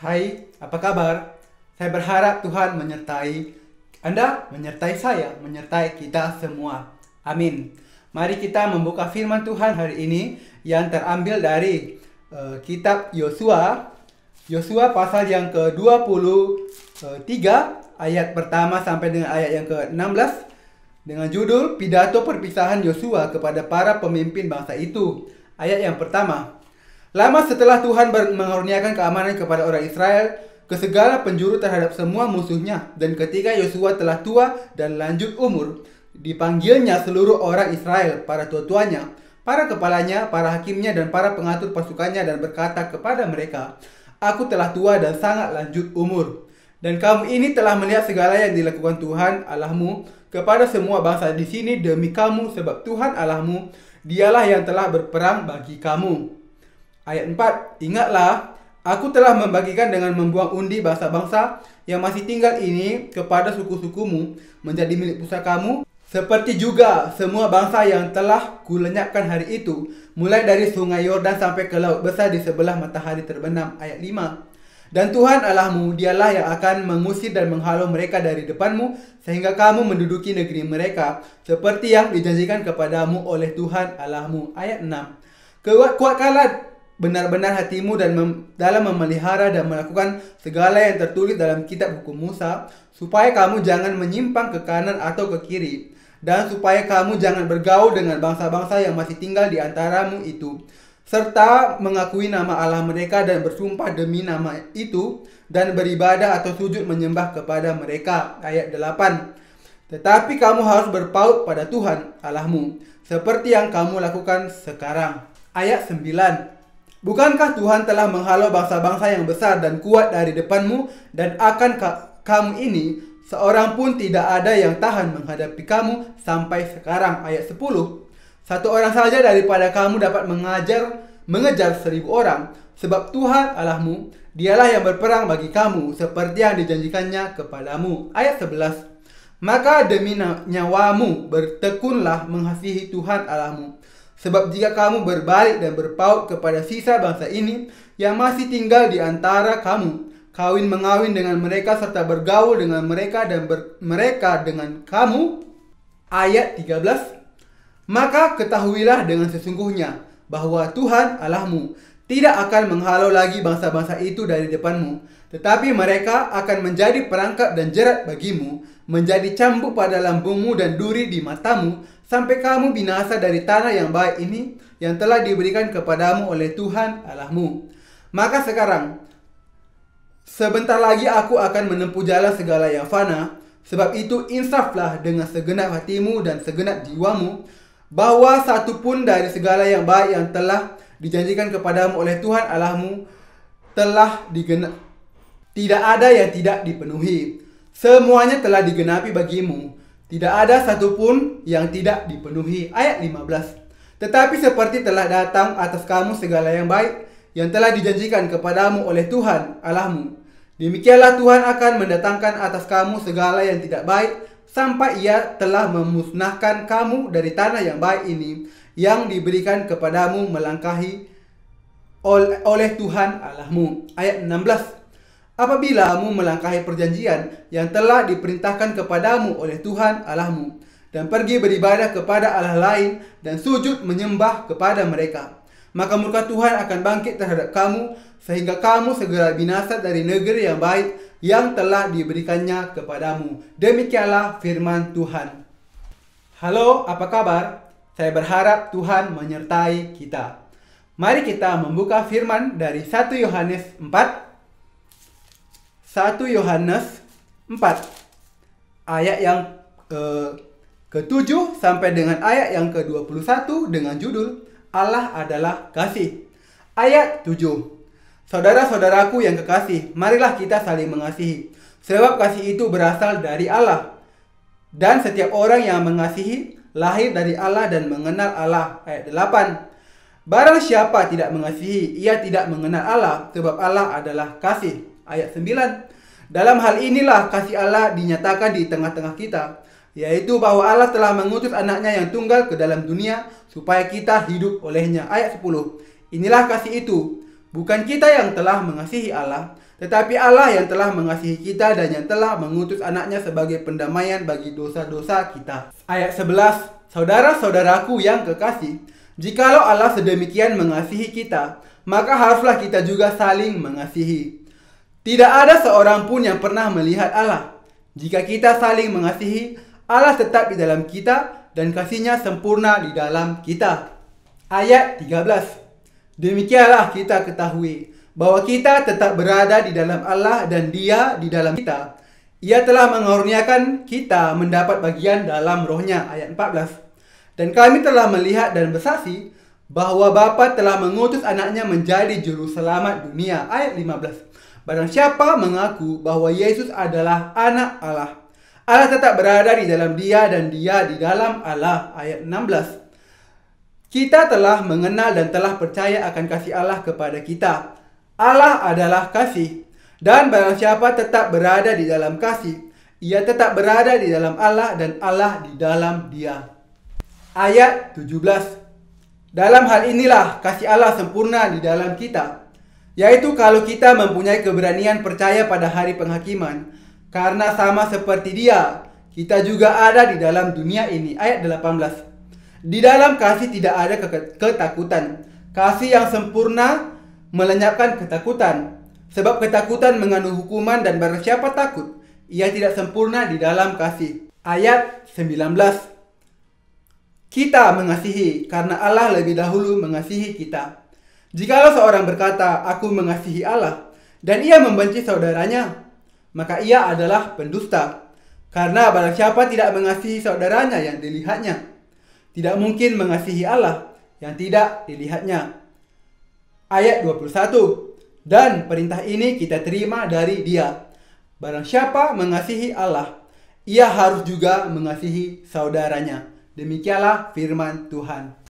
Hai, apa kabar? Saya berharap Tuhan menyertai Anda, menyertai saya, menyertai kita semua. Amin. Mari kita membuka firman Tuhan hari ini yang terambil dari kitab Yosua. Yosua pasal yang ke-23 ayat pertama sampai dengan ayat yang ke-16 dengan judul Pidato Perpisahan Yosua kepada para pemimpin bangsa itu. Ayat yang pertama. Lama setelah Tuhan mengaruniakan keamanan kepada orang Israel ke segala penjuru terhadap semua musuhnya, dan ketika Yosua telah tua dan lanjut umur, dipanggilnya seluruh orang Israel, para tua-tuanya, para kepalanya, para hakimnya, dan para pengatur pasukannya, dan berkata kepada mereka, "Aku telah tua dan sangat lanjut umur, dan kamu ini telah melihat segala yang dilakukan Tuhan Allahmu kepada semua bangsa di sini demi kamu, sebab Tuhan Allahmu dialah yang telah berperang bagi kamu." Ayat 4, ingatlah, aku telah membagikan dengan membuang undi bangsa-bangsa yang masih tinggal ini kepada suku-sukumu menjadi milik pusakamu, seperti juga semua bangsa yang telah kulenyapkan hari itu, mulai dari sungai Yordan sampai ke laut besar di sebelah matahari terbenam. Ayat 5, dan Tuhan Allahmu dialah yang akan mengusir dan menghalau mereka dari depanmu, sehingga kamu menduduki negeri mereka, seperti yang dijanjikan kepadamu oleh Tuhan Allahmu. Ayat 6, kuatkanlah benar-benar hatimu dan dalam memelihara dan melakukan segala yang tertulis dalam kitab hukum Musa, supaya kamu jangan menyimpang ke kanan atau ke kiri, dan supaya kamu jangan bergaul dengan bangsa-bangsa yang masih tinggal di antaramu itu, serta mengakui nama Allah mereka dan bersumpah demi nama itu, dan beribadah atau sujud menyembah kepada mereka. Ayat 8, tetapi kamu harus berpaut pada Tuhan Allahmu, seperti yang kamu lakukan sekarang. Ayat 9, bukankah Tuhan telah menghalau bangsa-bangsa yang besar dan kuat dari depanmu, dan akan kamu ini seorang pun tidak ada yang tahan menghadapi kamu sampai sekarang. Ayat 10, satu orang saja daripada kamu dapat mengejar 1000 orang, sebab Tuhan Allahmu dialah yang berperang bagi kamu, seperti yang dijanjikannya kepadamu. Ayat 11, maka demi nyawamu bertekunlah mengasihi Tuhan Allahmu, sebab jika kamu berbalik dan berpaut kepada sisa bangsa ini yang masih tinggal di antara kamu, kawin-mengawin dengan mereka serta bergaul dengan mereka dan mereka dengan kamu. Ayat 13, maka ketahuilah dengan sesungguhnya bahwa Tuhan Allahmu tidak akan menghalau lagi bangsa-bangsa itu dari depanmu, tetapi mereka akan menjadi perangkap dan jerat bagimu, menjadi cambuk pada lambungmu dan duri di matamu, sampai kamu binasa dari tanah yang baik ini yang telah diberikan kepadamu oleh Tuhan Allahmu. Maka sekarang, sebentar lagi aku akan menempuh jalan segala yang fana, sebab itu insaflah dengan segenap hatimu dan segenap jiwamu, bahwa satu pun dari segala yang baik yang telah dijanjikan kepadamu oleh Tuhan Allahmu telah digenapi. Tidak ada yang tidak dipenuhi. Semuanya telah digenapi bagimu. Tidak ada satupun yang tidak dipenuhi. Ayat 15, tetapi seperti telah datang atas kamu segala yang baik yang telah dijanjikan kepadamu oleh Tuhan Allahmu, demikianlah Tuhan akan mendatangkan atas kamu segala yang tidak baik, sampai Ia telah memusnahkan kamu dari tanah yang baik ini yang diberikan kepadamu melangkahi oleh Tuhan Allahmu. Ayat 16, apabila kamu melangkahi perjanjian yang telah diperintahkan kepadamu oleh Tuhan Allahmu, dan pergi beribadah kepada Allah lain dan sujud menyembah kepada mereka, maka murka Tuhan akan bangkit terhadap kamu, sehingga kamu segera binasa dari negeri yang baik yang telah diberikannya kepadamu. Demikianlah firman Tuhan. Halo, apa kabar? Saya berharap Tuhan menyertai kita. Mari kita membuka firman dari 1 Yohanes 4. 1 Yohanes 4 ayat yang ke-7 sampai dengan ayat yang ke-21 dengan judul Allah adalah kasih. Ayat 7, saudara-saudaraku yang kekasih, marilah kita saling mengasihi, sebab kasih itu berasal dari Allah, dan setiap orang yang mengasihi lahir dari Allah dan mengenal Allah. Ayat 8, barang siapa tidak mengasihi, ia tidak mengenal Allah, sebab Allah adalah kasih. Ayat 9, dalam hal inilah kasih Allah dinyatakan di tengah-tengah kita, yaitu bahwa Allah telah mengutus anaknya yang tunggal ke dalam dunia, supaya kita hidup olehnya. Ayat 10, inilah kasih itu, bukan kita yang telah mengasihi Allah, Tetapi Allah yang telah mengasihi kita dan yang telah mengutus anaknya sebagai pendamaian bagi dosa-dosa kita. Ayat 11, saudara-saudaraku yang kekasih, jikalau Allah sedemikian mengasihi kita, maka haruslah kita juga saling mengasihi. Tidak ada seorang pun yang pernah melihat Allah. Jika kita saling mengasihi, Allah tetap di dalam kita dan kasih-Nya sempurna di dalam kita. Ayat 13. Demikianlah kita ketahui bahwa kita tetap berada di dalam Allah dan Dia di dalam kita. Ia telah mengaruniakan kita mendapat bagian dalam roh-Nya. Ayat 14. Dan kami telah melihat dan bersaksi bahwa Bapa telah mengutus anaknya menjadi juru selamat dunia. Ayat 15. Barang siapa mengaku bahwa Yesus adalah anak Allah, Allah tetap berada di dalam dia dan dia di dalam Allah. Ayat 16. Kita telah mengenal dan telah percaya akan kasih Allah kepada kita. Allah adalah kasih. Dan barang siapa tetap berada di dalam kasih, ia tetap berada di dalam Allah dan Allah di dalam dia. Ayat 17. Dalam hal inilah kasih Allah sempurna di dalam kita, yaitu kalau kita mempunyai keberanian percaya pada hari penghakiman, karena sama seperti Dia, kita juga ada di dalam dunia ini. Ayat 18. Di dalam kasih tidak ada ketakutan. Kasih yang sempurna melenyapkan ketakutan, sebab ketakutan mengandung hukuman dan barang siapa takut, ia tidak sempurna di dalam kasih. Ayat 19. Kita mengasihi karena Allah lebih dahulu mengasihi kita. Jikalau seorang berkata, aku mengasihi Allah, dan ia membenci saudaranya, maka ia adalah pendusta. Karena barang siapa tidak mengasihi saudaranya yang dilihatnya, tidak mungkin mengasihi Allah yang tidak dilihatnya. Ayat 21. Dan perintah ini kita terima dari Dia. Barang siapa mengasihi Allah, ia harus juga mengasihi saudaranya. Demikianlah firman Tuhan.